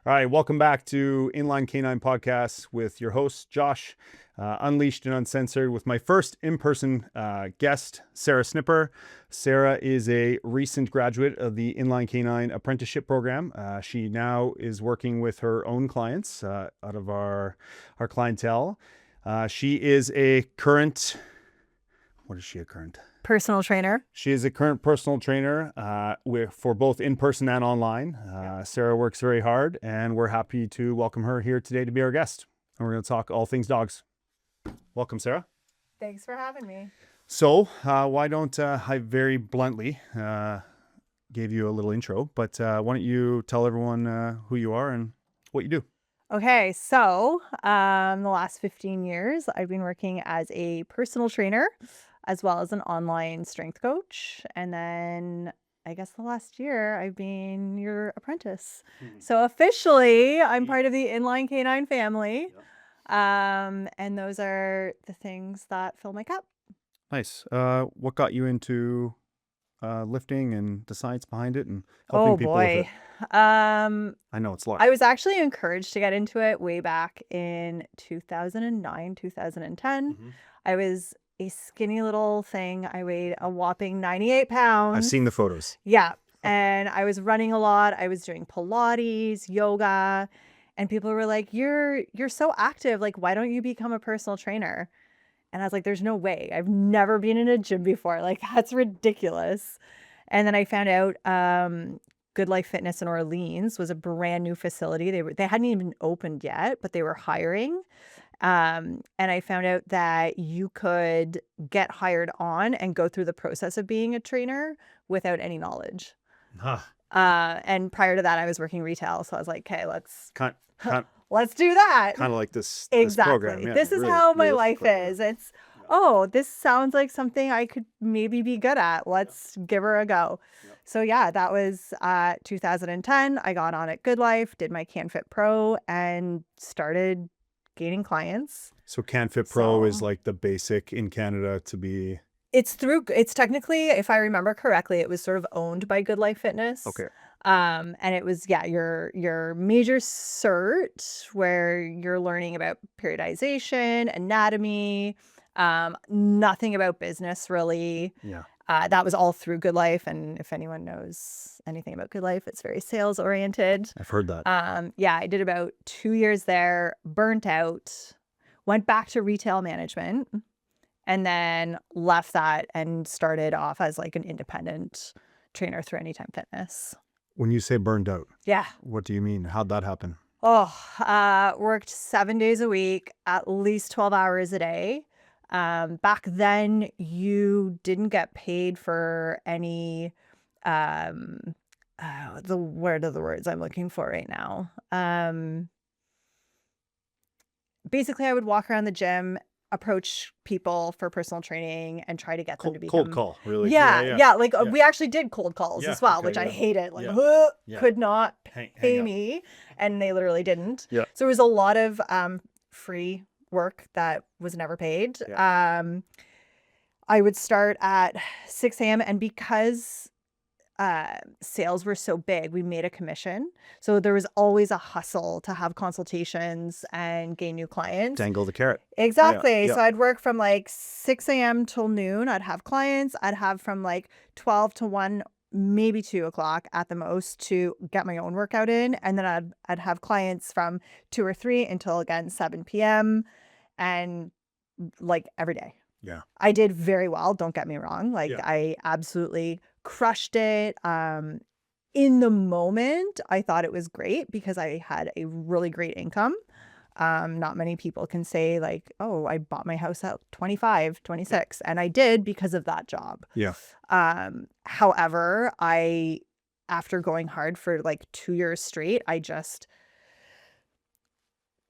All right, welcome back to Inline Canine Podcast with your host, Josh, Unleashed and Uncensored, with my first in-person guest, Sarah Snipper. Sarah is a recent graduate of the Inline Canine Apprenticeship Program. She now is working with her own clients out of our clientele. She is a current, what is she a current? Personal trainer. She is a current personal trainer for both in-person and online. Sarah works very hard, and we're happy to welcome her here today to be our guest. And we're going to talk all things dogs. Welcome, Sarah. Thanks for having me. So why don't I very bluntly gave you a little intro, but why don't you tell everyone who you are and what you do? Okay, so the last 15 years, I've been working as a personal trainer as well as an online strength coach. And then I guess the last year I've been your apprentice. So officially I'm part of the Inline Canine family. And those are the things that fill my cup. Nice. What got you into lifting and the science behind it and helping people with it? I know it's a lot. I was actually encouraged to get into it way back in 2009, 2010. I was a skinny little thing. I weighed a whopping 98 pounds. I've seen the photos. Yeah. And I was running a lot. I was doing Pilates, yoga, and people were like, you're so active. Like, why don't you become a personal trainer? And I was like, there's no way. I've never been in a gym before. Like, that's ridiculous. And then I found out Good Life Fitness in Orleans was a brand new facility. They hadn't even opened yet, but they were hiring. And I found out that you could get hired on and go through the process of being a trainer without any knowledge. And prior to that, I was working retail. So I was like, okay, let's do that. Kind of like this program. Yeah, this is really, how my life is. It's, this sounds like something I could maybe be good at. Let's give her a go. So yeah, that was 2010. I got on at Good Life, did my CanFit Pro, and started gaining clients. So CanFit Pro is like the basic in Canada to be... It's technically, if I remember correctly, it was sort of owned by Good Life Fitness. Okay. And it was, your major cert where you're learning about periodization, anatomy, nothing about business really. Yeah. That was all through Good Life. And if anyone knows anything about Good Life, it's very sales oriented. I've heard that. I did about 2 years there, burnt out, went back to retail management, and then left that and started off as like an independent trainer through Anytime Fitness. When you say burned out, yeah, what do you mean? How'd that happen? Worked 7 days a week, at least 12 hours a day. Back then you didn't get paid for any, what are the words I'm looking for right now? Basically I would walk around the gym, approach people for personal training and try to get them to become... Cold call, really? Yeah. We actually did cold calls as well, which I hated. Like, could not pay me. And they literally didn't. Yeah. So there was a lot of free work that was never paid. I would start at 6 a.m. and because sales were so big, we made a commission. So there was always a hustle to have consultations and gain new clients. Dangle the carrot. Exactly. Yeah. So I'd work from like 6 a.m. till noon. I'd have clients. I'd have from like 12 to 1, maybe 2 o'clock at the most to get my own workout in. And then I'd have clients from 2 or 3 until again 7 p.m. and like every day. Yeah. I did very well. Don't get me wrong. Like I absolutely crushed it. In the moment, I thought it was great because I had a really great income. Not many people can say like, oh, I bought my house at 25, 26. And I did because of that job. Yeah. However, after going hard for like 2 years straight, I just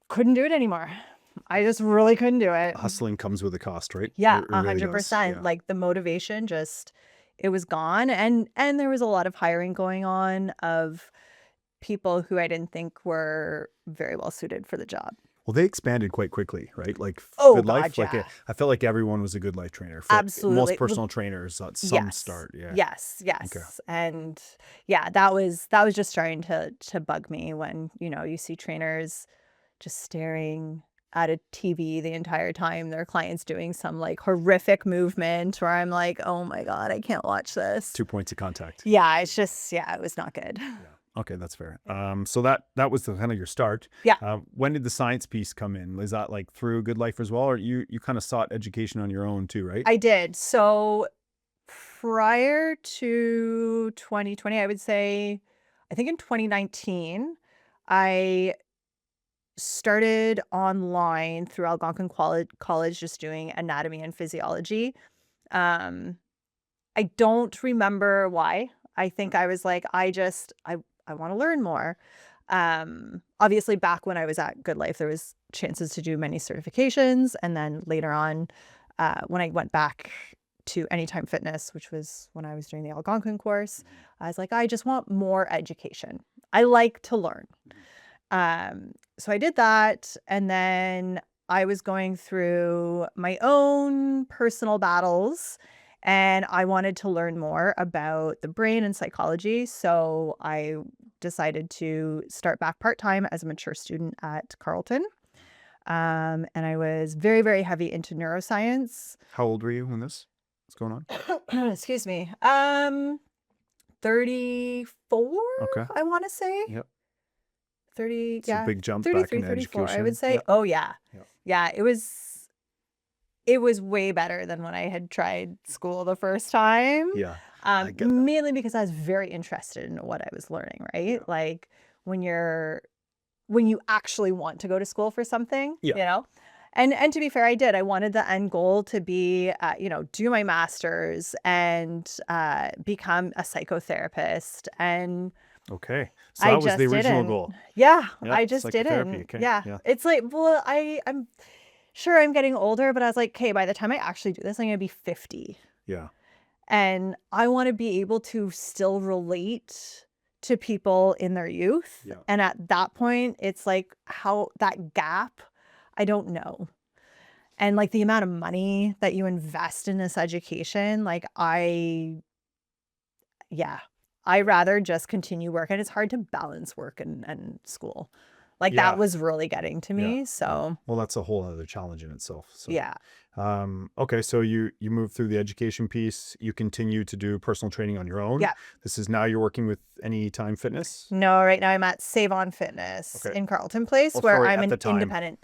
couldn't do it anymore. I just really couldn't do it. Hustling comes with a cost, right? Yeah, It really 100%. does. Like the motivation it was gone. And there was a lot of hiring going on of people who I didn't think were very well suited for the job. Well, they expanded quite quickly, right? Like Oh Good Life, God, yeah. I felt like everyone was a Good Life trainer. I feel like most Absolutely. personal trainers at some Yes. start. Yeah. Yes. Okay. Yes. And yeah, that was just starting to bug me when, you see trainers just staring at a TV the entire time their client's doing some like horrific movement where I'm like, oh my God, I can't watch this. 2 points of contact. Yeah, it's just, it was not good. Yeah. Okay, that's fair. So that was the kind of your start. Yeah. When did the science piece come in? Is that like through Good Life as well, or you kind of sought education on your own too, right? I did. So prior to 2020, I would say, I think in 2019, I started online through Algonquin College just doing anatomy and physiology. Um, I don't remember why. I think I was like, I want to learn more. Obviously back when I was at Good Life, there was chances to do many certifications. And then later on, when I went back to Anytime Fitness, which was when I was doing the Algonquin course, I was like, I just want more education. I like to learn. So I did that. And then I was going through my own personal battles and I wanted to learn more about the brain and psychology. So I decided to start back part-time as a mature student at Carleton. And I was very, very heavy into neuroscience. How old were you when this was going on? Excuse me. 34, Okay. I want to say. Yep. 30, It's a big jump back 33, in 34, I education. would say. Yep. Oh yeah. Yep. Yeah, it was way better than when I had tried school the first time. Yeah. I get that. Mainly because I was very interested in what I was learning, right? Yeah. Like when you actually want to go to school for something, Yeah. And to be fair, I did. I wanted the end goal to be, do my master's and become a psychotherapist. And Okay. So I that was just the original didn't. goal. Yeah, Yeah, I just psychotherapy, didn't. okay, Yeah. yeah. It's like, well, I'm sure I'm getting older, but I was like, okay, by the time I actually do this, I'm going to be 50. Yeah. And I want to be able to still relate to people in their youth. Yeah. And at that point, it's like how that gap, I don't know. And like the amount of money that you invest in this education, like I rather just continue work. And it's hard to balance work and school. Like Yeah. that was really getting to me. Yeah. So Well, that's a whole other challenge in itself. So yeah. Okay, so you moved through the education piece. You continue to do personal training on your own. Yeah. This is now you're working with Anytime Fitness. No, right now I'm at Save On Fitness Okay. in Carleton Place, Oh, where sorry, I'm at an the time. independent.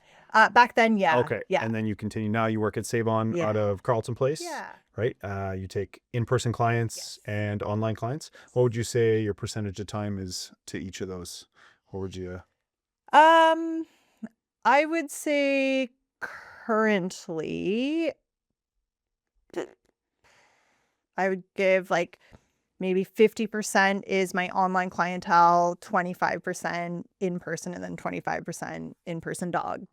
Back then, yeah. Okay. Yeah. And then you continue now. You work at Save On Yeah. out of Carleton Place. Yeah. Right. You take in-person clients Yes. and online clients. What would you say your percentage of time is to each of those? What would you? I would say currently I would give like maybe 50% is my online clientele, 25% in person, and then 25% in person dog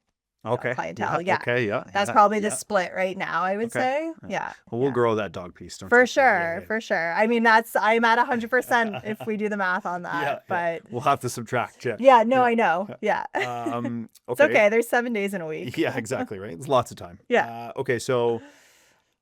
Okay. clientele. Yeah. Okay. Yeah. That's yeah, probably the yeah. split right now, I would Okay. say. Yeah. Yeah. Well, we'll yeah. grow that dog piece. Don't For you? sure. Yeah, yeah. For sure. I mean, I'm at 100% if we do the math on that. Yeah, But we'll have to subtract. Yeah. yeah, no, Yeah. I know. Yeah. Okay. It's okay. There's 7 days in a week. Yeah, exactly. Right. It's lots of time. Yeah. Okay. So,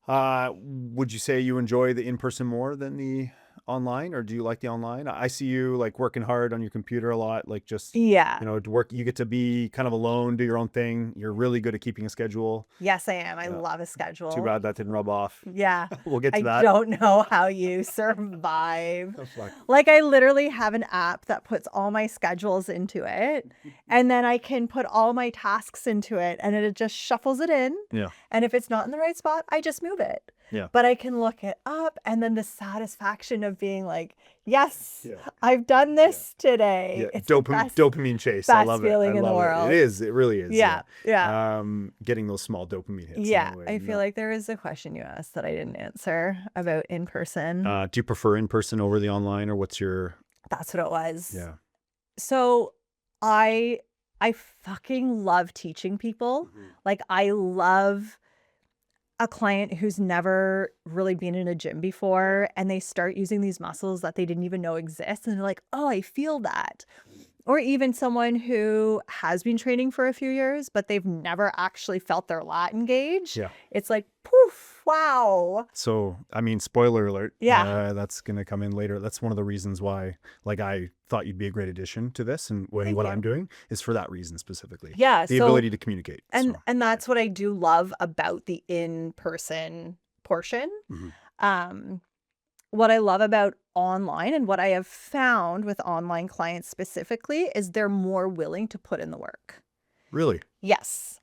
would you say you enjoy the in-person more than the online, or do you like the online? I see you like working hard on your computer a lot, like just, Yeah. to work, you get to be kind of alone, do your own thing. You're really good at keeping a schedule. Yes, I am. I Yeah. love a schedule. Too bad that didn't rub off. Yeah. We'll get to I that. don't know how you survive. Oh, fuck. Like I literally have an app that puts all my schedules into it, and then I can put all my tasks into it, and it just shuffles it in. Yeah. And if it's not in the right spot, I just move it. Yeah. But I can look it up, and then the satisfaction of being like, yes, Yeah. I've done this today. Yeah. It's the best. Dopamine chase. I best love it. feeling I in the love world. It is. It really is. Yeah. Yeah. Getting those small dopamine hits. in Yeah. a way. I feel like there is a question you asked that I didn't answer about in person. Do you prefer in person over the online, or what's your? That's what it was. Yeah. So I fucking love teaching people. Like I love a client who's never really been in a gym before and they start using these muscles that they didn't even know exist and they're like, "Oh, I feel that." Or even someone who has been training for a few years, but they've never actually felt their lat engage. Yeah. It's like, poof, wow. So, I mean, spoiler alert. Yeah. That's going to come in later. That's one of the reasons why, like, I thought you'd be a great addition to this, and what Thank I'm you. doing is for that reason specifically. Yeah. The So, ability to communicate. and So, that's what I do love about the in-person portion. mhm. Um, what I love about online and what I have found with online clients specifically is they're more willing to put in the work. Really? Yes.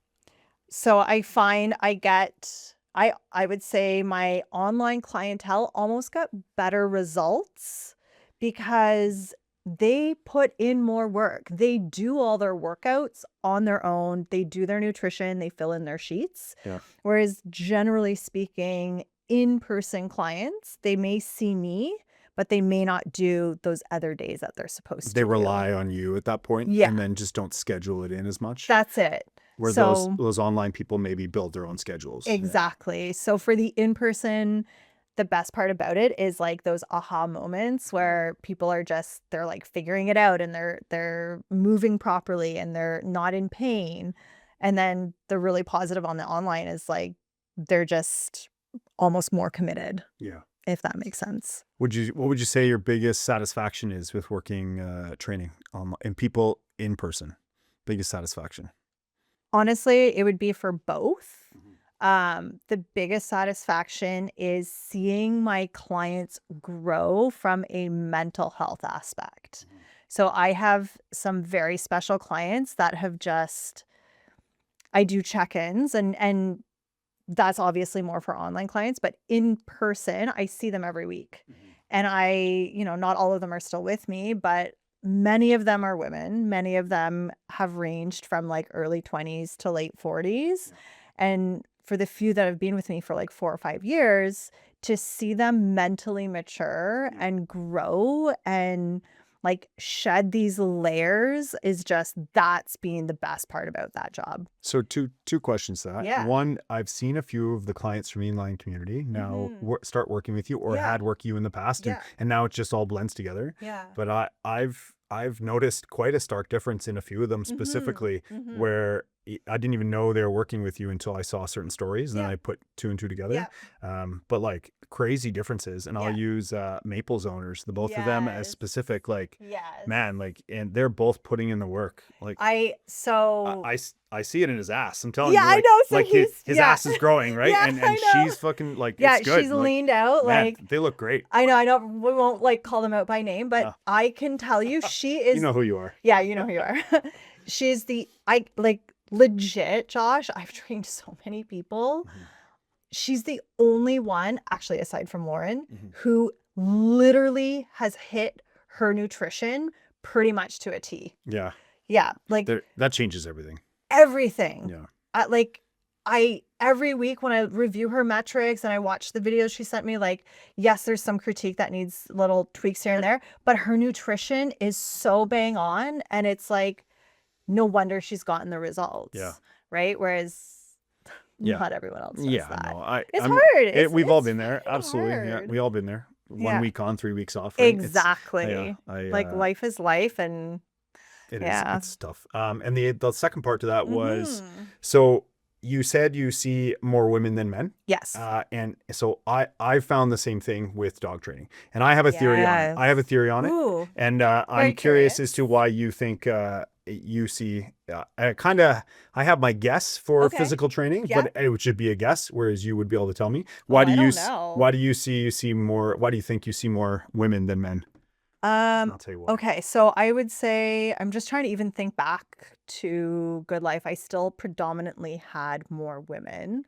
So I find I would say my online clientele almost got better results because they put in more work. They do all their workouts on their own. They do their nutrition, they fill in their sheets. Yeah. Whereas generally speaking, in-person clients, they may see me, but they may not do those other days that they're supposed to They do. rely on you at that point, Yeah. and then just don't schedule it in as much. That's it. Where So those online people maybe build their own schedules. exactly. So for the in-person, the best part about it is like those aha moments where people are just they're like figuring it out and they're moving properly and they're not in pain. And then the really positive on the online is like they're just almost more committed, Yeah. if that makes sense. What would you say your biggest satisfaction is with working training and people in person? Biggest satisfaction. Honestly, it would be for both. Mhm. The biggest satisfaction is seeing my clients grow from a mental health aspect. Mhm. So I have some very special clients that have just I do check-ins and that's obviously more for online clients, but in person, I see them every week. Mhm. And not all of them are still with me, but many of them are women. Many of them have ranged from like early 20s to late 40s. Yeah. And for the few that have been with me for like 4 or 5 years, to see them mentally mature Yeah. and grow and like shed these layers is just that's being the best part about that job. So two questions to that. Yeah. One, I've seen a few of the clients from Inline Community now start working with you or Yeah. had worked you in the past, Yeah. and now it just all blends together. Yeah. But I've noticed quite a stark difference in a few of them specifically, where I didn't even know they were working with you until I saw certain stories, and then Yeah. I put two and two together. But like crazy differences, and I'll Yeah. use Maple's owners, the both of them as Yes. specific, like Yes. man, like, and they're both putting in the work. Like I see it in his ass. I'm telling Yeah, you, I like, know. So like his yeah. ass is growing, right? Yeah, and I know. she's fucking like, Yeah, it's good. she's Like, leaned out. man, Like they look great. I know. We won't like call them out by name, but No. I can tell you she is. You know who you are. Yeah, you know who you are. She's legit, Josh. I've trained so many people. Mhm. She's the only one, actually, aside from Lauren, Mhm. who literally has hit her nutrition pretty much to a T. Yeah, Yeah, like that changes everything. everything. Yeah. Every week when I review her metrics and I watch the videos she sent me, like, yes, there's some critique that needs little tweaks here and there, but her nutrition is so bang on, and it's like, no wonder she's gotten the results. Yeah. Right? Whereas Yeah. not everyone else does Yeah, that. no, It's I'm- hard. we've all It's been there. freaking Absolutely. Yeah, hard. we all been there. 1 Yeah. week on, 3 weeks off. Right? Exactly. Like life is life, and It is. yeah. It's tough. And the second part to that was, Mhm. so you said you see more women than men. Yes. And so I found the same thing with dog training, and I have a theory on it. I have a theory on it, Ooh. and I'm curious as to why you think you see. I have my guess for Okay. physical training, Yeah. but it should be a guess, whereas you would be able to tell me. I don't know. Why do you see more? Why do you think you see more women than men? I'll tell you what. Okay, so I would say I'm just trying to even think back to Good Life. I still predominantly had more women.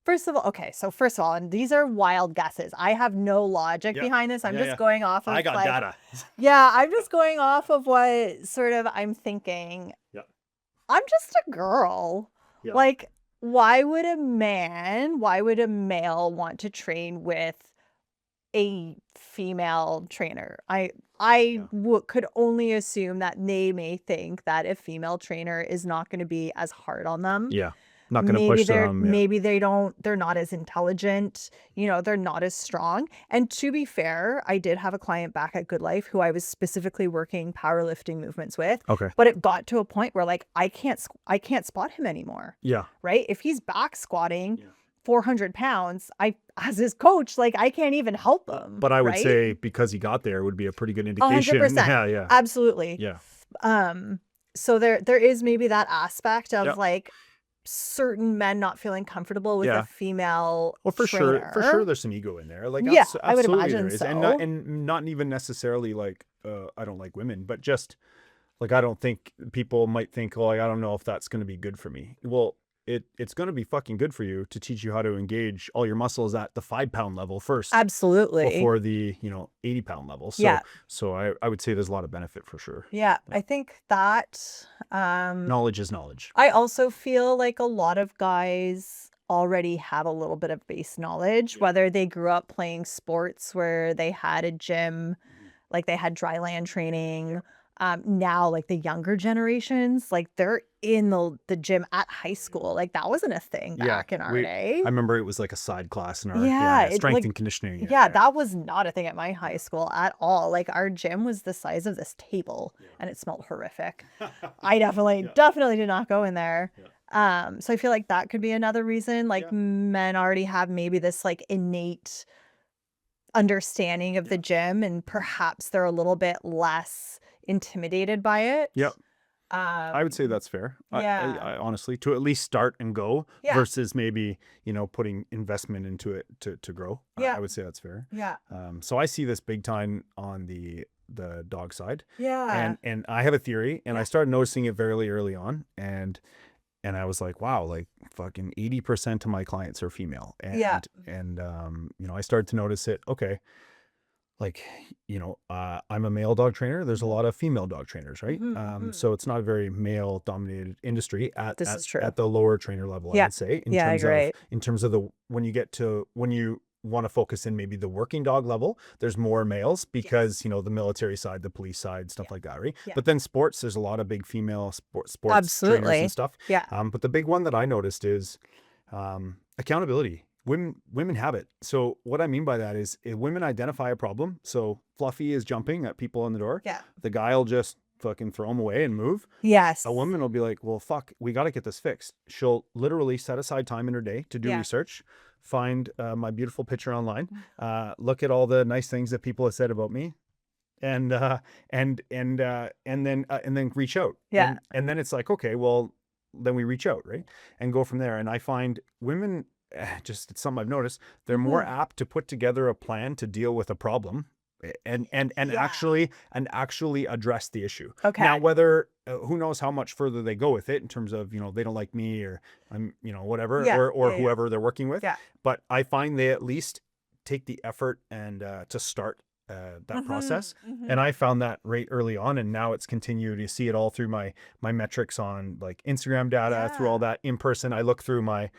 First of all, and these are wild guesses. I have no logic Yeah. behind this. I'm Yeah, just yeah. going off of I got like, data. yeah, I'm just going off of what sort of I'm thinking. Yeah. I'm just a girl. Yeah. Like, why would a male want to train with a female trainer? Could only assume that they may think that a female trainer is not going to be as hard on them. Yeah. Not going to maybe push them. Yeah. maybe they're not as intelligent, they're not as strong. And to be fair, I did have a client back at Good Life who I was specifically working powerlifting movements with. Okay. But it got to a point where like I can't spot him anymore. Yeah. Right? If he's back squatting 400 pounds, as his coach, like I can't even help him. But I would right? say because he got there would be a pretty good indication. 100%. Yeah. Absolutely. Yeah. So there is maybe that aspect of Yep. like certain men not feeling comfortable with Yeah. a female Well, for trainer. sure, there's some ego in there. Like, Yeah, absolutely I would imagine there is. so. And not even necessarily like I don't like women, but just like I don't think people might think, oh, I don't know if that's going to be good for me. Well, it's going to be fucking good for you to teach you how to engage all your muscles at the 5-pound level first. Absolutely. Before the 80-pound level. So Yeah. so I would say there's a lot of benefit for sure. Yeah, I think that Knowledge is knowledge. I also feel like a lot of guys already have a little bit of base knowledge, whether they grew up playing sports where they had a gym, like they had dry land training. Now, like the younger generations, like they're in the gym at high school. Like that wasn't a thing back in our day. I remember it was like a side class in our Yeah, strength like, and conditioning. Yeah, that was not a thing at my high school at all. Like our gym was the size of this table and it smelled horrific. I definitely did not go in there. So I feel like that could be another reason. Like men already have maybe this like innate understanding of the gym and perhaps they're a little bit less intimidated by it. Yep. I would say that's fair. Yeah. I honestly, to at least start and go versus maybe, putting investment into it to grow. Yeah. I would say that's fair. Yeah. So I see this big time on the dog side. Yeah. And I have a theory and I started noticing it very early on and I was like, wow, like fucking 80% of my clients are female. And I started to notice it. Okay. Like, I'm a male dog trainer. There's a lot of female dog trainers, right? So it's not a very male dominated industry at the lower trainer level, I would say. In terms of when you want to focus in maybe the working dog level, there's more males because, the military side, the police side, stuff like that, right? But then sports, there's a lot of big female sports trainers and stuff. Yeah. But the big one that I noticed is accountability. Women have it. So what I mean by that is if women identify a problem. So Fluffy is jumping at people on the door. Yeah. The guy will just fucking throw him away and move. Yes. A woman will be like, well, fuck, we got to get this fixed. She'll literally set aside time in her day to do research, find my beautiful picture online, look at all the nice things that people have said about me. And then reach out. Yeah. And then it's like, okay, well, then we reach out, right? And go from there. And I find women, just it's something I've noticed, they're more apt to put together a plan to deal with a problem and actually address the issue. Okay. Now, whether who knows how much further they go with it in terms of, they don't like me or I'm, whatever, or whoever they're working with. Yeah. But I find they at least take the effort and to start that process. And I found that right early on, and now it's continued. You see it all through my metrics on like Instagram data, through all that in person. I look through my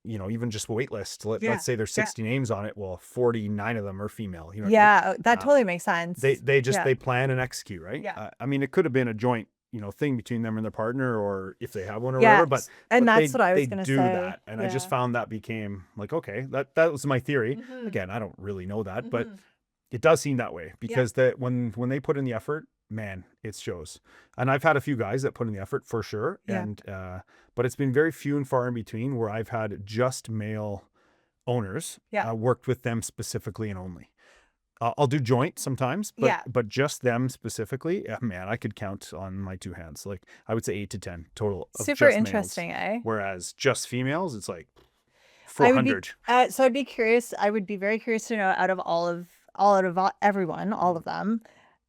even just wait list. Let's say there's 60 names on it. Well, 49 of them are female. That totally makes sense. They plan and execute, right? Yeah. I mean, it could have been a joint thing between them and their partner, or if they have one or whatever, but that's what I was going to say. They do that. And I just found that became like, okay, that was my theory. Again, I don't really know that, but it does seem that way because that when they put in the effort, man, it shows. And I've had a few guys that put in the effort for sure. And, but it's been very few and far in between where I've had just male owners worked with them specifically and only. I'll do joint sometimes, but just them specifically, man, I could count on my two hands. Like I would say 8 to 10 total. Super interesting, males. Whereas just females, it's like 400. So I'd be curious. I would be very curious to know out of everyone, all of them,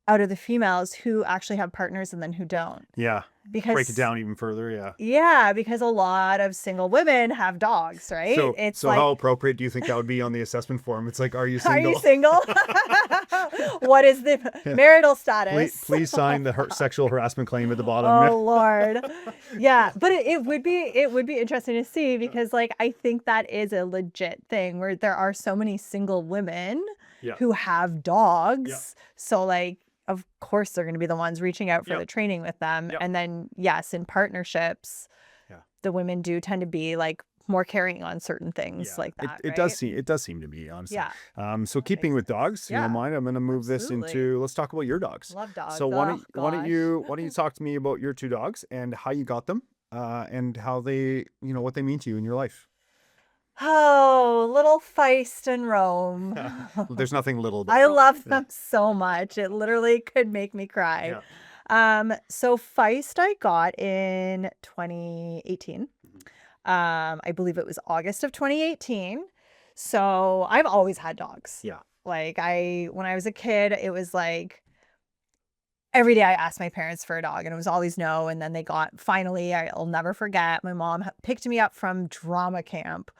out of the females who actually have partners and then who don't. Yeah. Because break it down even further. Yeah. Yeah. Because a lot of single women have dogs, right? So how appropriate do you think that would be on the assessment form? It's like, are you single? Are you single? What is the marital status? Please sign the sexual harassment claim at the bottom. Oh Lord. Yeah. But it would be interesting to see because like, I think that is a legit thing where there are so many single women who have dogs. Yeah. So like, of course they're going to be the ones reaching out for the training with them. And then yes, in partnerships, the women do tend to be like more carrying on certain things like that. It does seem to be, honestly. Yeah. So keeping with dogs, you don't mind, I'm going to move this into, let's talk about your dogs. Love dogs. So why don't you talk to me about your 2 dogs and how you got them, and how they, what they mean to you in your life. Oh, little Feist and Rome. There's nothing little about I love them so much. It literally could make me cry. So Feist I got in 2018. I believe it was August of 2018. So I've always had dogs. Yeah. Like when I was a kid, it was like every day I asked my parents for a dog and it was always no. And then finally, I'll never forget, my mom picked me up from drama camp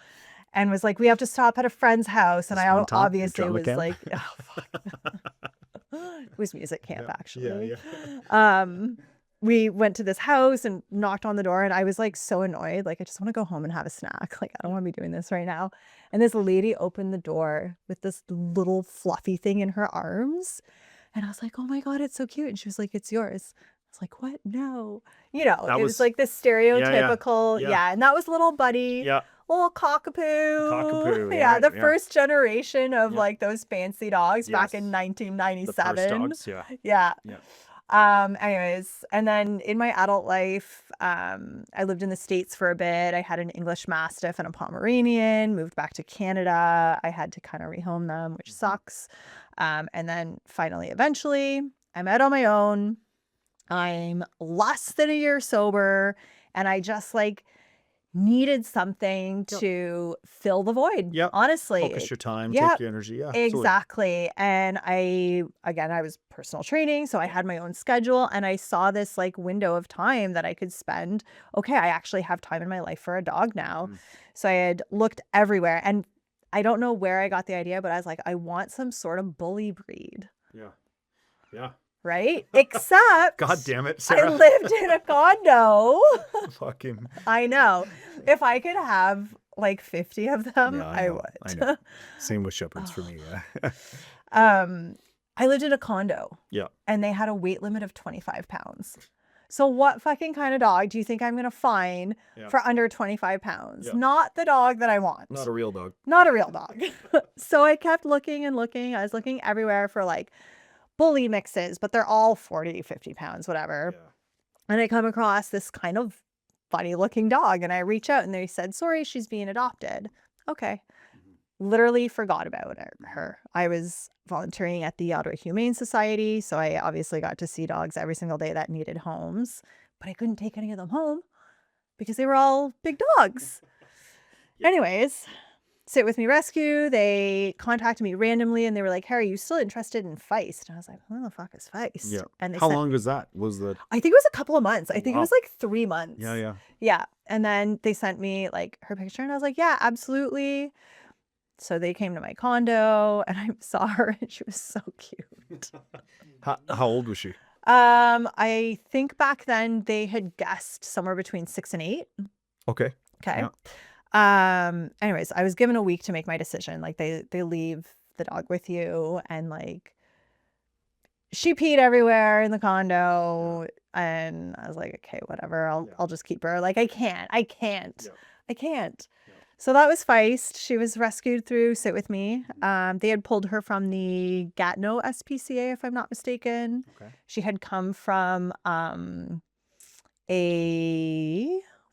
and was like, we have to stop at a friend's house. And I obviously was like, oh, fuck. It was music camp, actually. We went to this house and knocked on the door and I was like so annoyed. Like, I just want to go home and have a snack. Like, I don't want to be doing this right now. And this lady opened the door with this little fluffy thing in her arms. And I was like, oh my God, it's so cute. And she was like, it's yours. I was like, what? No. It was like this stereotypical. Yeah. And that was little Buddy. Yeah. Little cockapoo. Yeah. The first generation of like those fancy dogs back in 1997. The first dogs. Yeah. Anyways, and then in my adult life, I lived in the States for a bit. I had an English Mastiff and a Pomeranian, moved back to Canada. I had to kind of rehome them, which sucks. And then finally, eventually, I'm out on my own. I'm less than a year sober, and I just like needed something to fill the void. Honestly. Focus your time, take your energy. Yeah. Exactly. And I was personal training, so I had my own schedule and I saw this like window of time that I could spend. Okay, I actually have time in my life for a dog now. So I had looked everywhere and I don't know where I got the idea, but I was like, I want some sort of bully breed. Yeah. Right? Except, God damn it, Sarah. I lived in a condo. Fucking. I know. If I could have like 50 of them, I would. I know. Same with shepherds for me. Yeah. I lived in a condo. Yeah. And they had a weight limit of 25 pounds. So what fucking kind of dog do you think I'm going to find for under 25 pounds? Not the dog that I want. Not a real dog. Not a real dog. So I kept looking and looking. I was looking everywhere for like bully mixes, but they're all 40, 50 pounds, whatever. And I come across this kind of funny looking dog and I reach out and they said, sorry, she's being adopted. Okay. Literally forgot about her. I was volunteering at the Ottawa Humane Society, so I obviously got to see dogs every single day that needed homes, but I couldn't take any of them home because they were all big dogs. Anyways, Sit With Me Rescue, they contacted me randomly and they were like, hey, are you still interested in Feist? And I was like, who the fuck is Feist? Yeah. And how long was that? I think it was a couple of months. I think it was like 3 months. Yeah. And then they sent me like her picture and I was like, yeah, absolutely. So they came to my condo and I saw her and she was so cute. How old was she? I think back then they had guessed somewhere between 6 and 8. Okay. Yeah. Anyways, I was given a week to make my decision. Like they leave the dog with you and like she peed everywhere in the condo and I was like, okay, whatever. I'll just keep her. Like I can't. So that was Feist. She was rescued through Sit With Me. They had pulled her from the Gatineau SPCA, if I'm not mistaken. Okay. She had come from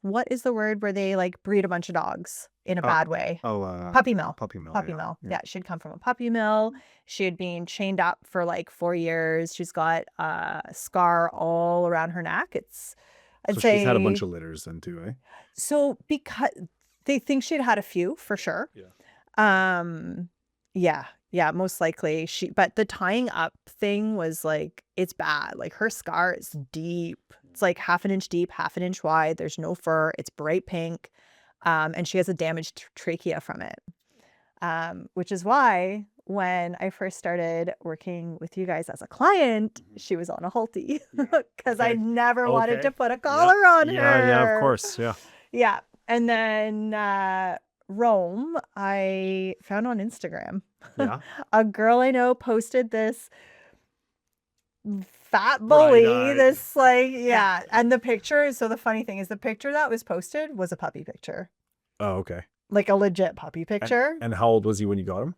what is the word where they like breed a bunch of dogs in a bad way? Puppy mill. Puppy mill. Puppy mill. Yeah, she'd come from a puppy mill. She had been chained up for like 4 years. She's got a scar all around her neck. She's had a bunch of litters then too, eh? So because they think she'd had a few for sure. Yeah, most likely but the tying up thing was like, it's bad. Like her scar is deep. It's like 1/2 inch deep, 1/2 inch wide. There's no fur. It's bright pink. And she has a damaged trachea from it. Which is why when I first started working with you guys as a client, she was on a Halti because I never wanted to put a collar on her. Yeah, of course. Yeah. And then Rome, I found on Instagram. Yeah. A girl I know posted this fat bully. Bright-eyed. This like, yeah. And the picture, so the funny thing is the picture that was posted was a puppy picture. Oh, okay. Like a legit puppy picture. And how old was he when you got him?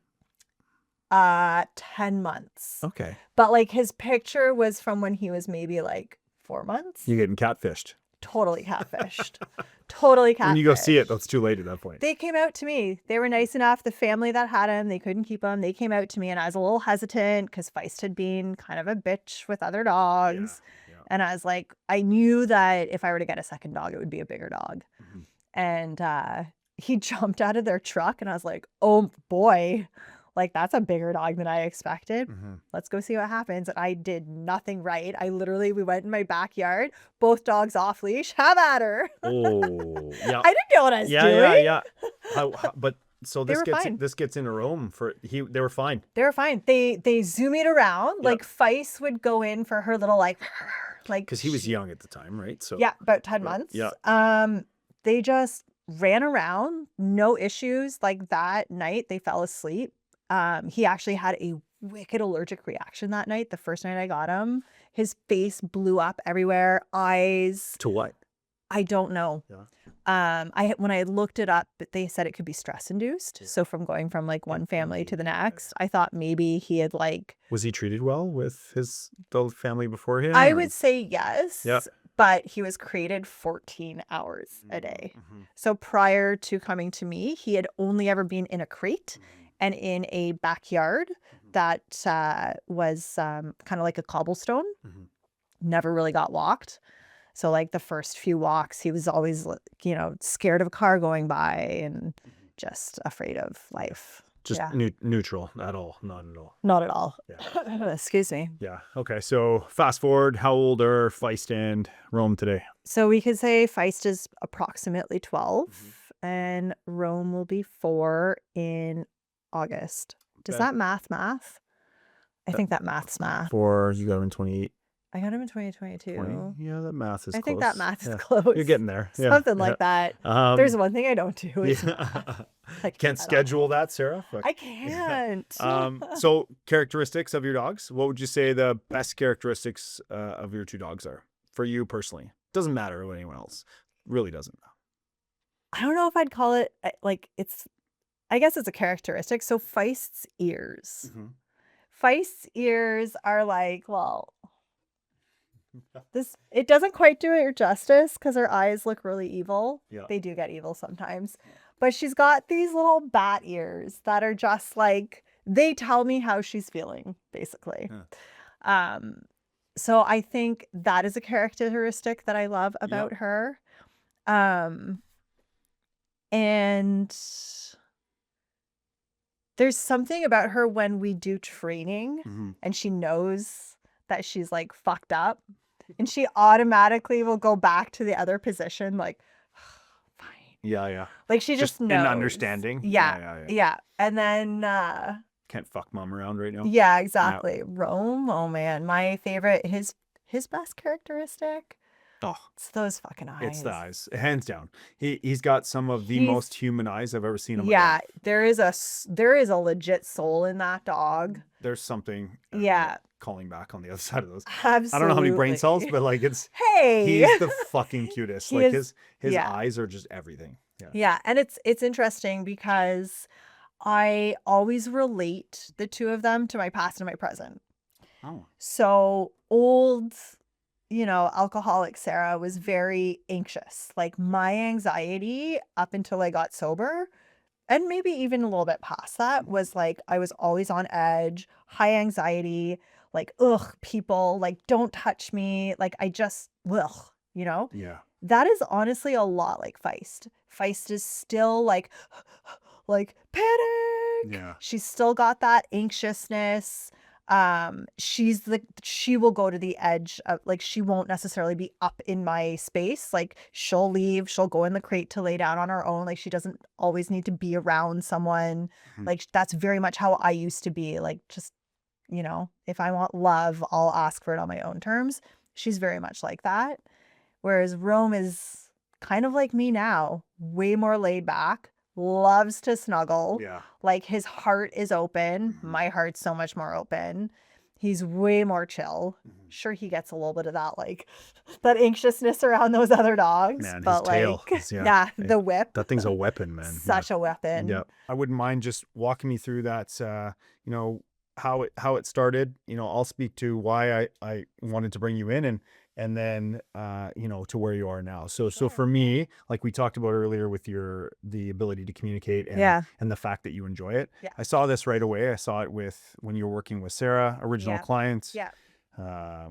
10 months. Okay. But like his picture was from when he was maybe like 4 months. You're getting catfished. Totally catfished. Totally catfished. When you go see it, that's too late at that point. They came out to me. They were nice enough. The family that had him, they couldn't keep him. They came out to me, and I was a little hesitant because Feist had been kind of a bitch with other dogs. Yeah. And I was like, I knew that if I were to get a second dog, it would be a bigger dog. Mm-hmm. And he jumped out of their truck, and I was like, oh boy, like that's a bigger dog than I expected. Mm-hmm. Let's go see what happens. And I did nothing right. We went in my backyard, both dogs off leash, have at her. Oh, yeah. I didn't know what I was doing. Yeah. But so They this were gets fine. this gets into Rome they were fine. They were fine. They zoomied around. Yep. Like Feist would go in for her little like Because he was young at the time, right? So yeah, about 10 months. Yeah. They just ran around, no issues. Like that night, they fell asleep. He actually had a wicked allergic reaction that night. The first night I got him, his face blew up everywhere, eyes. To what? I don't know. Yeah. When I looked it up, they said it could be stress induced. Yeah. So from going from like one family to the Yeah. next, I thought maybe he had like. Was he treated well with the family before him? I or- would say yes. Yeah. But he was crated 14 hours a day. Mm-hmm. So prior to coming to me, he had only ever been in a crate and in a backyard that was kind of like a cobblestone. Mhm. Never really got walked. So like the first few walks, he was always, scared of a car going by and just afraid of life. Just Yeah. neutral at all, not at all. Not at all. Yeah. Excuse me. Yeah. Okay. So fast forward, how old are Feist and Rome today? So we could say Feist is approximately 12 and Rome will be 4 in August. Does Okay. that math? I think that math's math. You got him in 28. I got him in 2022. 20? Yeah, that math is I close. think that math is Yeah. close. You're getting there. Yeah. Something like that. There's one thing I don't do. Is Yeah. math. Like, Can't at all. schedule that, Sarah? Fuck. I can't. So characteristics of your dogs. What would you say the best characteristics of your two dogs are for you personally? Doesn't matter what anyone else. Really doesn't. I don't know if I'd call it like it's. I guess it's a characteristic. So Feist's ears. Feist's ears are like, well, it doesn't quite do it justice because her eyes look really evil. Yeah. They do get evil sometimes. But she's got these little bat ears that are just like, they tell me how she's feeling, basically. Yeah. So I think that is a characteristic that I love about her. And there's something about her when we do training and she knows that she's like fucked up and she automatically will go back to the other position like, fine. Yeah. Like she just knows. in understanding. Yeah. And then, Can't fuck mom around right now. yeah, exactly. Rome, oh man, my favorite, his best characteristic. Oh, It's those fucking eyes. it's the eyes, hands down. He's got some of the He's- most human eyes I've ever seen in my Yeah, life. there is a legit soul in that dog. There's something. Yeah. Calling back on the other side of those. Absolutely. I don't know how many brain cells, but like he's Hey. the fucking cutest. He Like is- his yeah. eyes are just everything. Yeah. Yeah, and it's interesting because I always relate the two of them to my past and my present. Oh. So old, alcoholic Sarah was very anxious. Like my anxiety up until I got sober, and maybe even a little bit past that, was like I was always on edge, high anxiety, like, ugh, people, like, don't touch me. Like I just, ugh, Yeah. That is honestly a lot like Feist. Feist is still like panic. Yeah. She's still got that anxiousness. She will go to the edge of, like, she won't necessarily be up in my space. Like she'll leave, she'll go in the crate to lay down on her own. Like she doesn't always need to be around someone. Like that's very much how I used to be. Like just, if I want love, I'll ask for it on my own terms. She's very much like that. Whereas Rome is kind of like me now, way more laid back, loves to snuggle. Yeah. Like his heart is open. My heart's so much more open. He's way more chill. Sure, he gets a little bit of that, like, that anxiousness around those other dogs. Man, his but tail like, is, the whip, that thing's a weapon, man. such a weapon. Yeah. I wouldn't mind just walking me through that, you know, how it started. You know, I'll speak to why I wanted to bring you in, and then you know, to where you are now. So for me, like we talked about earlier with the ability to communicate and the fact that you enjoy it. Yeah. I saw this right away. I saw it with when you were working with Sarah, original clients. Yeah.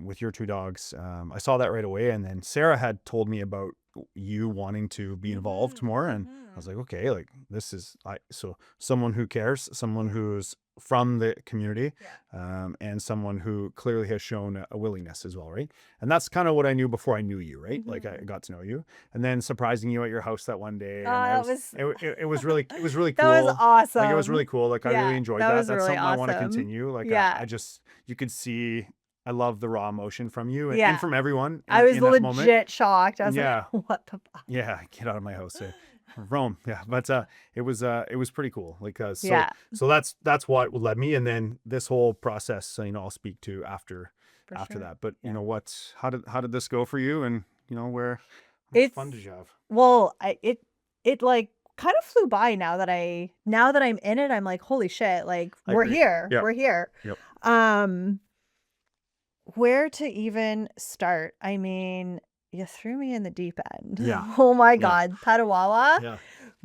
With your two dogs. I saw that right away. And then Sarah had told me about you wanting to be involved more. And I was like, okay, like this is, so someone who cares, someone who's from the community, and someone who clearly has shown a willingness as well, right? And that's kind of what I knew before I knew you, right? Like I got to know you, and then surprising you at your house that one day. And it was really cool. That was awesome. Like it was really cool. Like I really enjoyed that. Was That's really something awesome. I want to continue. Like I just, you could see, I love the raw emotion from you and from everyone. I was legit shocked. I was like, what the fuck? Yeah, get out of my house. Rome. Yeah. But it was pretty cool. Like so that's what led me. And then this whole process, you know, I'll speak to after that. But you know what, how did this go for you? And you know, how much fun did you have? Well, it like kind of flew by now that I'm in it. I'm like, holy shit, like we're here. Yep. We're here. Yep. Where to even start? I mean, you threw me in the deep end. Yeah. Oh my God. Petawawa. Yeah.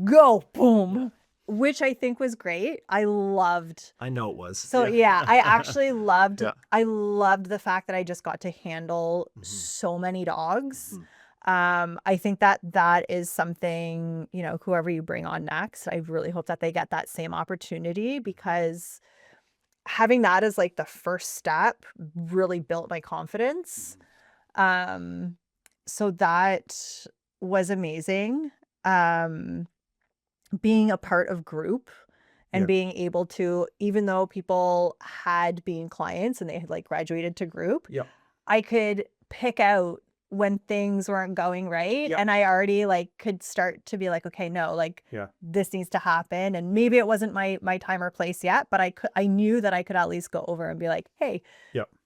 Go. Boom. Which I think was great. I loved. I know it was. So I actually loved, I loved the fact that I just got to handle so many dogs. I think that is something, you know, whoever you bring on next, I really hope that they get that same opportunity, because having that as like the first step really built my confidence. So that was amazing. Being a part of group and being able to, even though people had been clients and they had like graduated to group, I could pick out when things weren't going right. And I already like could start to be like, okay, no, like this needs to happen. And maybe it wasn't my time or place yet, but I knew that I could at least go over and be like, hey,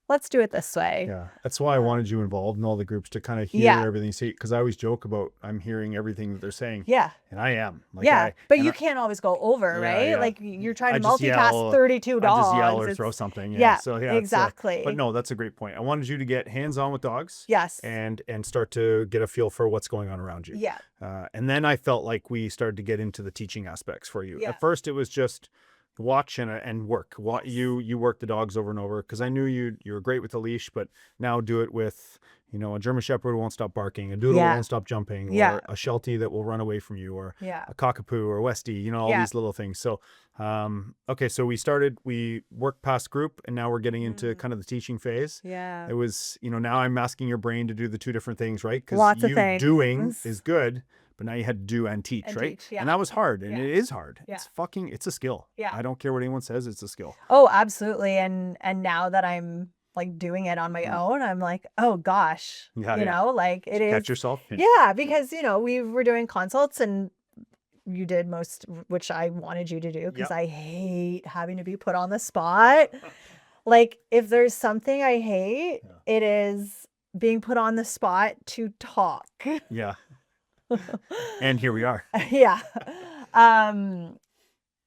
let's do it this way. Yeah. That's why I wanted you involved in all the groups, to kind of hear everything you say. Because I always joke about I'm hearing everything that they're saying. Yeah. And I am. Like but you can't always go over, right? Like you're trying to multitask 32 dogs. I just yell or throw something. So exactly. But no, that's a great point. I wanted you to get hands-on with dogs. Yes. And start to get a feel for what's going on around you. Yeah. And then I felt like we started to get into the teaching aspects for you. At first it was just watch and work. You work the dogs over and over, because I knew you were great with the leash, but now do it with, you know, a German Shepherd who won't stop barking, a Doodle won't stop jumping, or a Sheltie that will run away from you, or a Cockapoo or Westie, you know, all these little things. So, okay, so we worked past group, and now we're getting into kind of the teaching phase. Yeah. It was, you know, now I'm asking your brain to do the two different things, right? Because lots of things. Doing is good, but now you had to do and teach, right? And that was hard, and it is hard. It's a skill. I don't care what anyone says, it's a skill. Oh, absolutely. And now that I'm like doing it on my own, I'm like, oh gosh, you know, like it is. Catch yourself. Yeah, because you know we were doing consults, and you did most, which I wanted you to do, because I hate having to be put on the spot. Like if there's something I hate, it is being put on the spot to talk. Yeah. And here we are.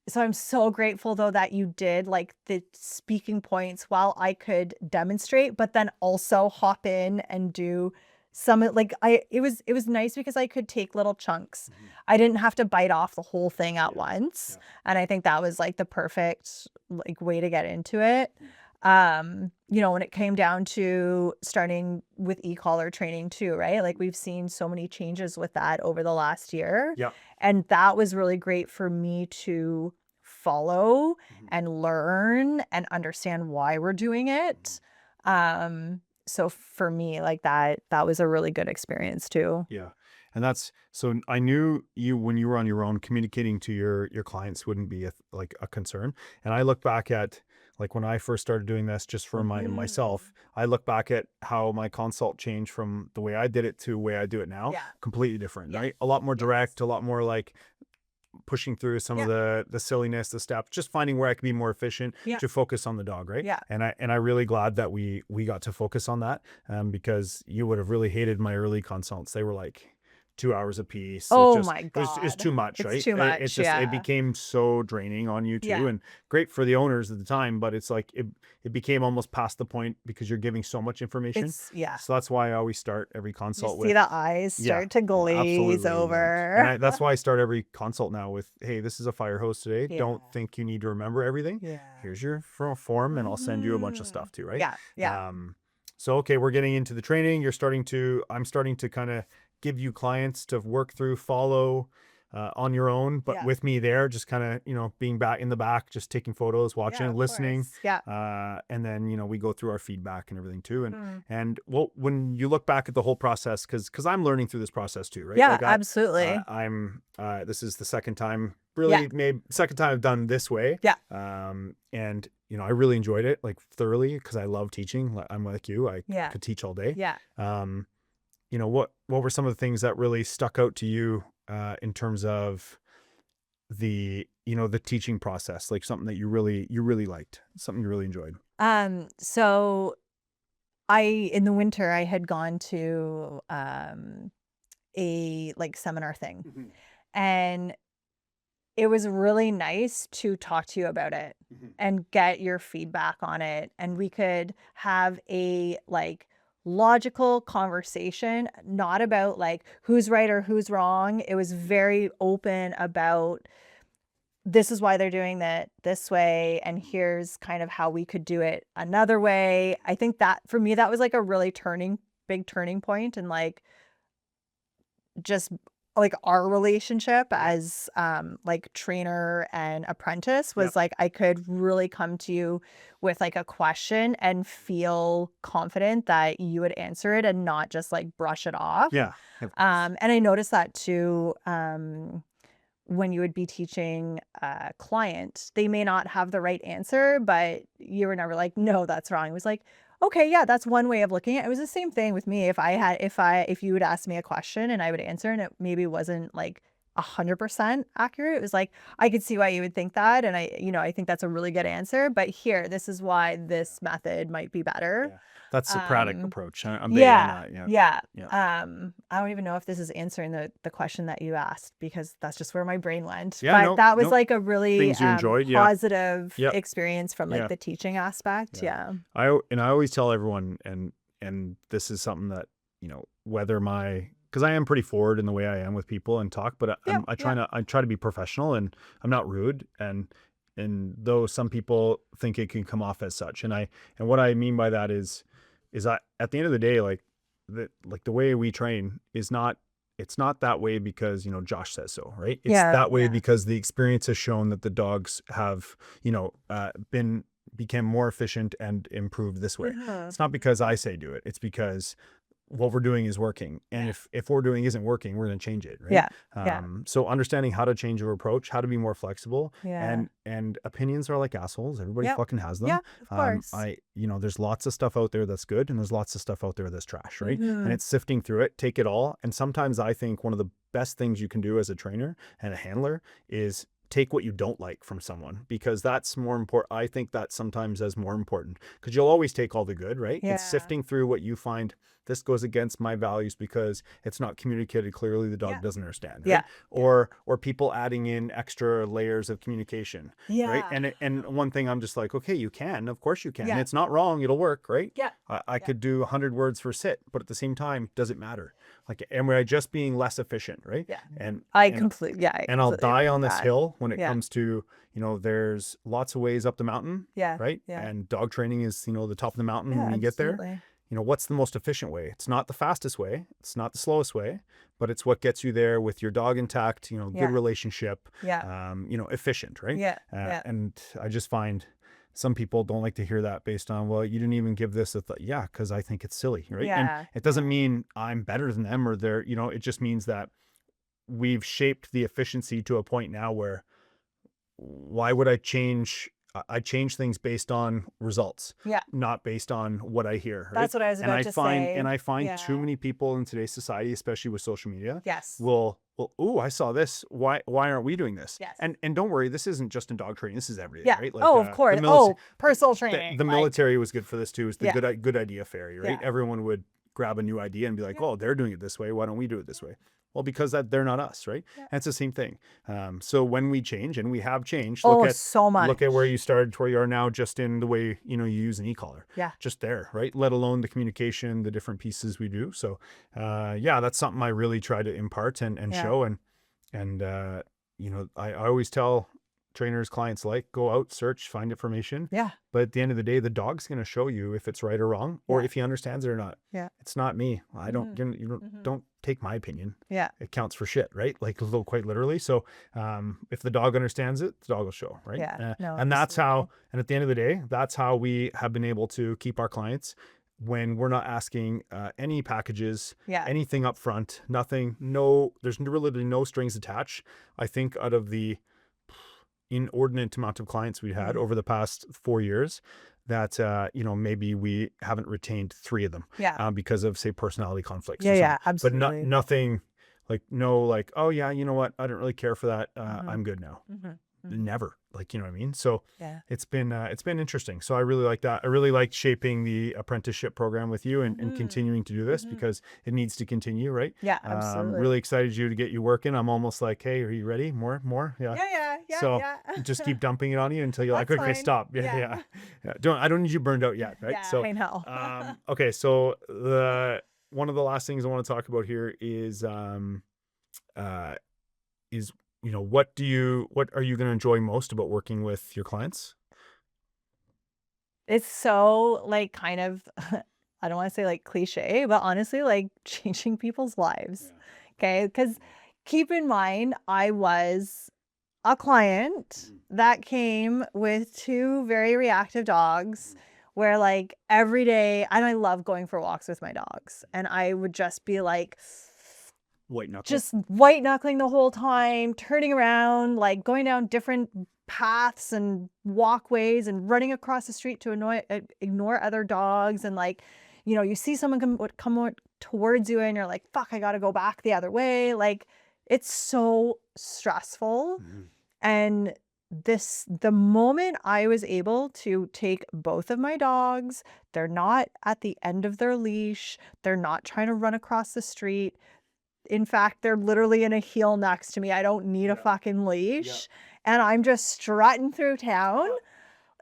So I'm so grateful though that you did like the speaking points while I could demonstrate, but then also hop in and do some, like it was nice because I could take little chunks. I didn't have to bite off the whole thing at once. And I think that was like the perfect like way to get into it. You know, when it came down to starting with e-collar training too, right? Like we've seen so many changes with that over the last year. And that was really great for me to follow and learn and understand why we're doing it. So for me, like that was a really good experience too. Yeah. And so I knew you, when you were on your own, communicating to your clients wouldn't be a concern. And I look back at, like when I first started doing this just for myself, I look back at how my consult changed from the way I did it to the way I do it now. Completely different, right? A lot more direct, a lot more like pushing through some of Yeah. the silliness, the steps, just finding where I could be more efficient Yeah. to focus on the dog, right? Yeah. And I really glad that we got to focus on that, because you would have really hated my early consults. They were like 2 hours a piece. Oh my It's too God. much, It's right? too It much. just, it Yeah. became so draining on you too, Yeah. and great for the owners at the time, but it's like it became almost past the point because you're giving so much information. Yeah. So that's why I always start every You consult see with, the eyes start to glaze absolutely. over. That's why I start every consult now with, hey, this is a fire hose today. Yeah. Don't think you need to remember everything. Yeah. Here's your form, and I'll send you a bunch of stuff too, right? Yeah. Yeah. So, okay, we're getting into the training. I'm starting to kind of give you clients to work through, follow on your own, but Yeah. with me there, just kind of, being back in the back, just taking photos, watching, of listening. course. Yeah. And then, we go through our feedback and everything too. Mm. And well, when you look back at the whole process, cause I'm learning through this process too, right? Yeah, Like absolutely. this is the second time, Yeah. maybe second time I've done this way. Yeah. And I really enjoyed it, like, thoroughly, because I love teaching. I'm like you, I Yeah. could teach all day. Yeah. What were some of the things that really stuck out to you in terms of the teaching process, like something that you really liked, something you really enjoyed? So in the winter I had gone to a like seminar thing, Mm-hmm. and it was really nice to talk to you about it Mm-hmm. and get your feedback on it, and we could have a like logical conversation, not about like who's right or who's wrong. It was very open about, this is why they're doing that this way, and here's kind of how we could do it another way. I think that for me, that was like a really big turning point, and like just like our relationship as like trainer and apprentice was Yep. like, I could really come to you with like a question and feel confident that you would answer it and not just like brush it off. Yeah. And I noticed that too, when you would be teaching a client, they may not have the right answer, but you were never like, no, that's wrong. It was like, okay, yeah, that's one way of looking at it. It was the same thing with me. If you would ask me a question and I would answer and it maybe wasn't like 100% accurate, it was like, I could see why you would think that. And I think that's a really good answer, but here, this is why this method might be better. Yeah. That's Socratic approach. I'm big on that. Yeah. Yeah. I don't even know if this is answering the question that you asked, because that's just where my brain went. Yeah, But no, that was no. like a really Things you enjoyed, yeah. positive Yep. experience from like Yeah. the teaching aspect. Yeah. I always tell everyone, and this is something that, because I am pretty forward in the way I am with people and talk, but I try to be professional, and I'm not rude, and though some people think it can come off as such, and what I mean by that is at the end of the day, like the way we train is not, it's not that way because Josh says so, right? It's that way because the experience has shown that the dogs have became more efficient and improved this way. It's not because I say do it. It's because what we're doing is working. And if what we're doing isn't working, we're going to change it. Right. So understanding how to change your approach, how to be more flexible, and opinions are like assholes. Everybody fucking has them. Yeah, of course. There's lots of stuff out there that's good, and there's lots of stuff out there that's trash. Right. And it's sifting through it, take it all. And sometimes I think one of the best things you can do as a trainer and a handler is take what you don't like from someone, because that's more important. I think that sometimes is more important, because you'll always take all the good, right? It's sifting through what you find, this goes against my values because it's not communicated clearly, the dog doesn't understand, right? Or people adding in extra layers of communication, right? And one thing I'm just like, okay, you can, of course you can. It's not wrong, it'll work, right? I could do 100 words for sit, but at the same time, does it matter? Like, am I just being less efficient, right? And I'll die on this hill when it comes to, there's lots of ways up the mountain, right? And dog training is, the top of the mountain when you get there. What's the most efficient way? It's not the fastest way. It's not the slowest way, but it's what gets you there with your dog intact, good relationship, efficient, right? And I just find some people don't like to hear that based on, well, you didn't even give this a thought. Yeah, because I think it's silly, right? And it doesn't mean I'm better than them or they're, it just means that we've shaped the efficiency to a point now where why would I change? I change things based on results, not based on what I hear. Right? That's what I was about to say. And I find too many people in today's society, especially with social media, will well, I saw this. Why aren't we doing this? Yes. And don't worry, this isn't just in dog training. This is everything, Yeah. right? Like, Oh, of course. Personal training. The military was good for this too. It's the Yeah. good idea fairy, right? Yeah. Everyone would grab a new idea and be like, "Oh, they're doing it this way. Why don't we do it this way?" Well, because they're not us, right? Yeah. And it's the same thing. So when we change, and we have changed, Oh, so much. look at where you started to where you are now, just in the way you use an e-collar. Yeah. Just there, right? Let alone the communication, the different pieces we do. So, yeah, that's something I really try to impart and show. And I always tell trainers, clients, like, go out, search, find information. Yeah. But at the end of the day, the dog's going to show you if it's right or wrong, or if he understands it or not. Yeah. It's not me. I don't, don't take my opinion. Yeah. It counts for shit, right? Like, quite literally. So, if the dog understands it, the dog will show, right? Yeah. No, and that's how, and at the end of the day, that's how we have been able to keep our clients when we're not asking any packages, anything up front, nothing, there's really no strings attached. I think out of the inordinate amount of clients we had over the past 4 years, that maybe we haven't retained 3 of them because of, say, personality conflicts. Absolutely. But nothing like, oh yeah, you know what, I don't really care for that, I'm good now. Never, like, you know what I mean? So it's been interesting. So I really like that. I really like shaping the apprenticeship program with you and continuing to do this because it needs to continue, right? Yeah, absolutely. Really excited to get you working. I'm almost like, hey, are you ready? More? Yeah. So just keep dumping it on you until you're like, okay, fine. stop. Yeah. I don't need you burned out yet, right? Yeah, so I know. okay, so one of the last things I want to talk about here is what are you going to enjoy most about working with your clients? It's so, like, kind of, I don't want to say like cliche, but honestly, like, changing people's lives. Okay. Because keep in mind, I was a client that came with 2 very reactive dogs where, like, every day, and I love going for walks with my dogs, and I would just be like, just white knuckling the whole time, turning around, like going down different paths and walkways and running across the street to ignore other dogs. And, like, you see someone come towards you and you're like, fuck, I got to go back the other way. Like, it's so stressful. And the moment I was able to take both of my dogs, they're not at the end of their leash. They're not trying to run across the street. In fact, they're literally in a heel next to me. I don't need a fucking leash. And I'm just strutting through town.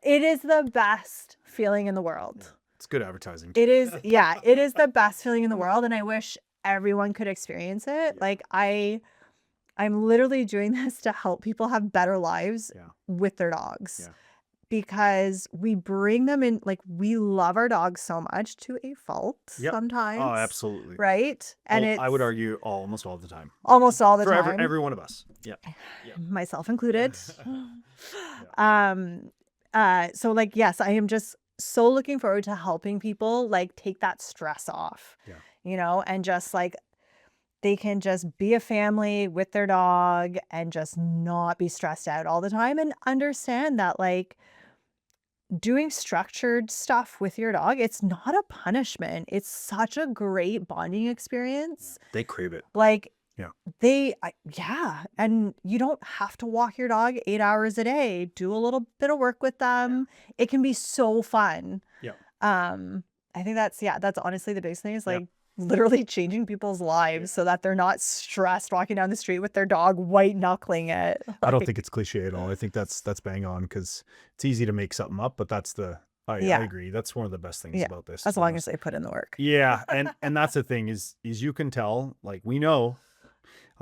It is the best feeling in the world. It's good advertising. It is. Yeah, it is the best feeling in the world. And I wish everyone could experience it. Like, I'm literally doing this to help people have better lives with their dogs. Because we bring them in, like, we love our dogs so much to a fault sometimes. Oh, absolutely. Right? And I would argue almost all the time. Almost all the time. For every one of us. Yeah. Myself included. So, like, yes, I am just so looking forward to helping people, like, take that stress off. And just, like, they can just be a family with their dog and just not be stressed out all the time, and understand that, like, doing structured stuff with your dog, it's not a punishment. It's such a great bonding experience. They crave it. Like, and you don't have to walk your dog 8 hours a day. Do a little bit of work with them. It can be so fun. I think that's honestly the biggest thing is, like, literally changing people's lives so that they're not stressed walking down the street with their dog white knuckling it. Like, I don't think it's cliche at all. I think that's bang on, because it's easy to make something up, but that's I agree. That's one of the best things about this. As long as they put in the work. Yeah. And that's the thing is you can tell, like, we know,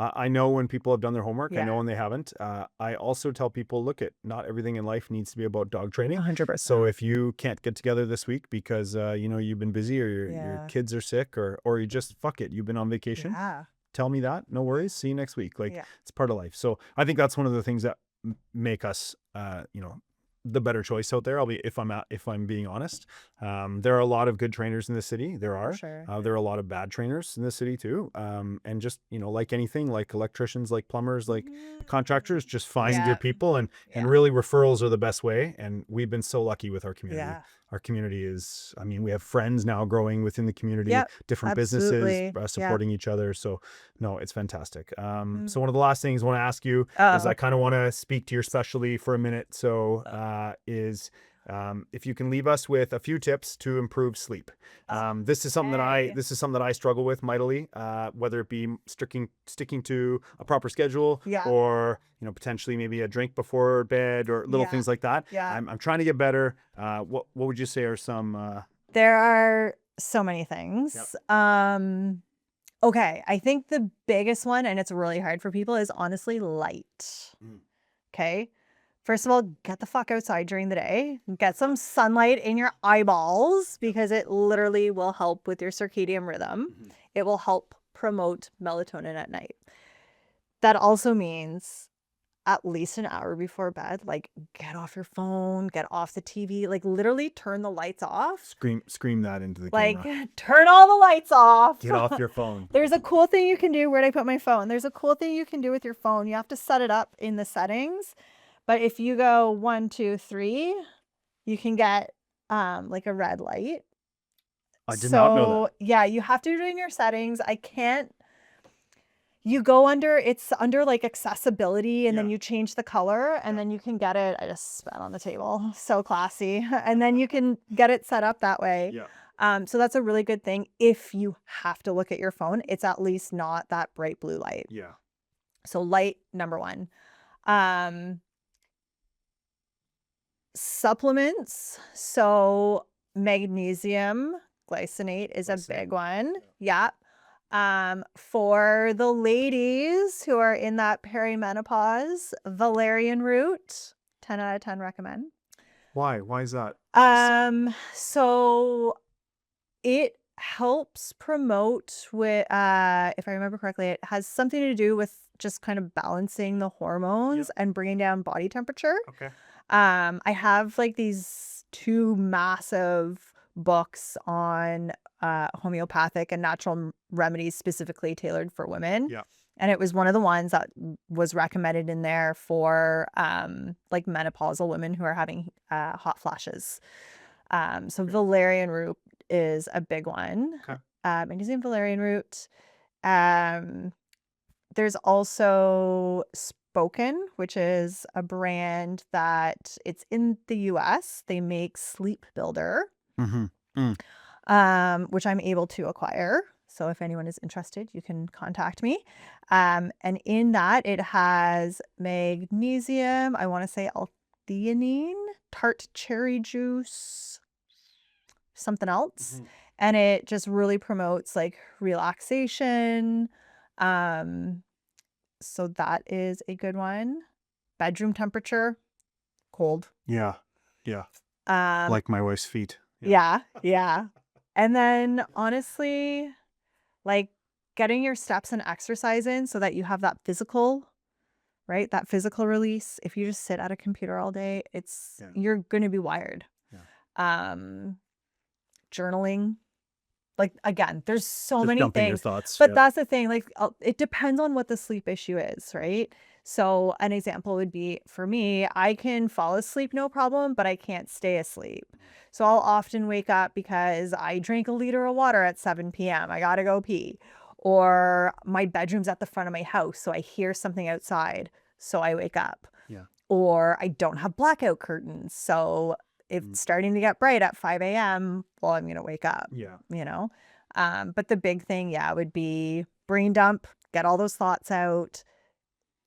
I know when people have done their homework. I know when they haven't. I also tell people, look, not everything in life needs to be about dog training. 100%. So if you can't get together this week because you've been busy, or your kids are sick, or you just fuck it, you've been on vacation. Tell me that. No worries. See you next week. Like, it's part of life. So I think that's one of the things that make us the better choice out there. If I'm being honest. There are a lot of good trainers in the city. There are. Sure. There are a lot of bad trainers in the city too. And just, like anything, like electricians, like plumbers, like contractors, just find your people, and really referrals are the best way. And we've been so lucky with our community. our community is, I mean, we have friends now growing within the community, Yep, different businesses absolutely. Yeah. supporting each other. So no, it's fantastic. Mm. So one of the last things I want to ask you is I Oh, kind of want to speak to your specialty for a minute. So if you can leave us with a few tips to improve sleep. This is something okay. that I struggle with mightily, whether it be sticking to a proper schedule Yeah, or, potentially maybe a drink before bed or little yeah, things like that. yeah. I'm trying to get better. What would you say are some, There are so many things. Yep. Okay, I think the biggest one, and it's really hard for people, is honestly light. Mm. Okay. First of all, get the fuck outside during the day. Get some sunlight in your eyeballs because it literally will help with your circadian rhythm. Mhm. It will help promote melatonin at night. That also means at least an hour before bed, like get off your phone, get off the TV, like literally turn the lights off. Scream that into the Like camera. turn all the lights off. Get off your phone. There's a cool thing you can do. Where'd I put my phone? There's a cool thing you can do with your phone. You have to set it up in the settings. But if you go 1, 2, 3, you can get like a red light. I did not know that. Yeah, you have to do it in your settings. You go under, it's under like accessibility, and then Yeah. you change the color, and then you can get it. I just spat on the table. So classy. And then you can get it set up that way. Yeah. So that's a really good thing. If you have to look at your phone, it's at least not that bright blue light. Yeah. So light, number one. Supplements. So magnesium glycinate is a big one. Yeah. For the ladies who are in that perimenopause, valerian root, 10 out of 10 recommend. Why? Why is that? So it helps promote with, if I remember correctly, it has something to do with just kind of balancing the hormones and bringing down body temperature. Okay. I have like these 2 massive books on homeopathic and natural remedies specifically tailored for women. Yeah. And it was one of the ones that was recommended in there for like menopausal women who are having hot flashes. So valerian root is a big one. Okay. Magnesium valerian root. There's also Spoken, which is a brand that it's in the US. They make Sleep Builder, which I'm able to acquire. So if anyone is interested, you can contact me. And in that, it has magnesium, I want to say L-theanine, tart cherry juice, something else. And it just really promotes like relaxation. So that is a good one. Bedroom temperature, cold. Yeah. Yeah. Like my wife's feet. Yeah. And then honestly, like getting your steps and exercise in so that you have that physical, right? That physical release. If you just sit at a computer all day, you're going to be wired. Yeah. Journaling. Like, again, there's so many dumping your things, thoughts. but that's the thing. Like, it depends on what the sleep issue is, right? So an example would be for me, I can fall asleep no problem, but I can't stay asleep. So I'll often wake up because I drank a liter of water at 7 p.m. I got to go pee. Or my bedroom's at the front of my house, so I hear something outside, so I wake up. Yeah. Or I don't have blackout curtains, so if it's starting to get bright at 5 a.m., well, I'm going to wake up. Yeah. But the big thing, would be brain dump, get all those thoughts out,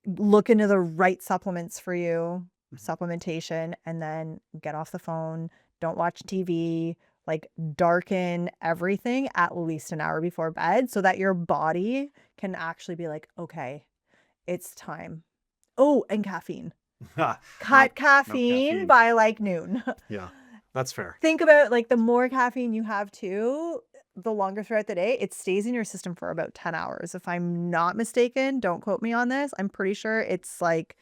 look into the right supplements for you, supplementation, and then get off the phone. Don't watch TV, like darken everything at least an hour before bed so that your body can actually be like, okay, it's time. Oh, and caffeine. Cut caffeine by like noon. Yeah, that's fair. Think about like the more caffeine you have too, the longer throughout the day, it stays in your system for about 10 hours. If I'm not mistaken, don't quote me on this. I'm pretty sure it's like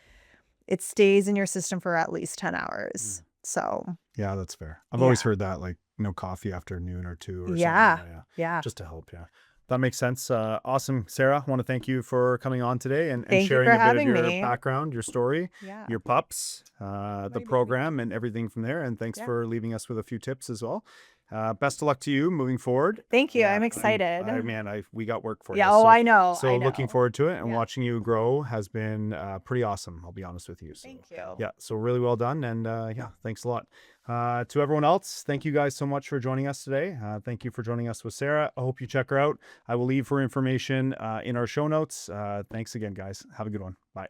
it stays in your system for at least 10 hours. So yeah, that's fair. I've always heard that, like no coffee after noon or 2 or something. Yeah. Just to help. Yeah. That makes sense. Awesome. Sarah, I want to thank you for coming on today and Thank you sharing for a bit of having your me. background, your story, Yeah. your pups, My the baby. program, and everything from there. And thanks Yeah. for leaving us with a few tips as well. Best of luck to you moving forward. Thank you. Yeah, I'm excited. we got work for Yeah. you. Oh, So, I know. so I looking know. forward to it, and Yeah. watching you grow has been pretty awesome. I'll be honest with you. So, Thank you. yeah, so really well done, and yeah, thanks a lot. To everyone else, thank you guys so much for joining us today. Thank you for joining us with Sarah. I hope you check her out. I will leave her information in our show notes. Thanks again, guys. Have a good one. Bye.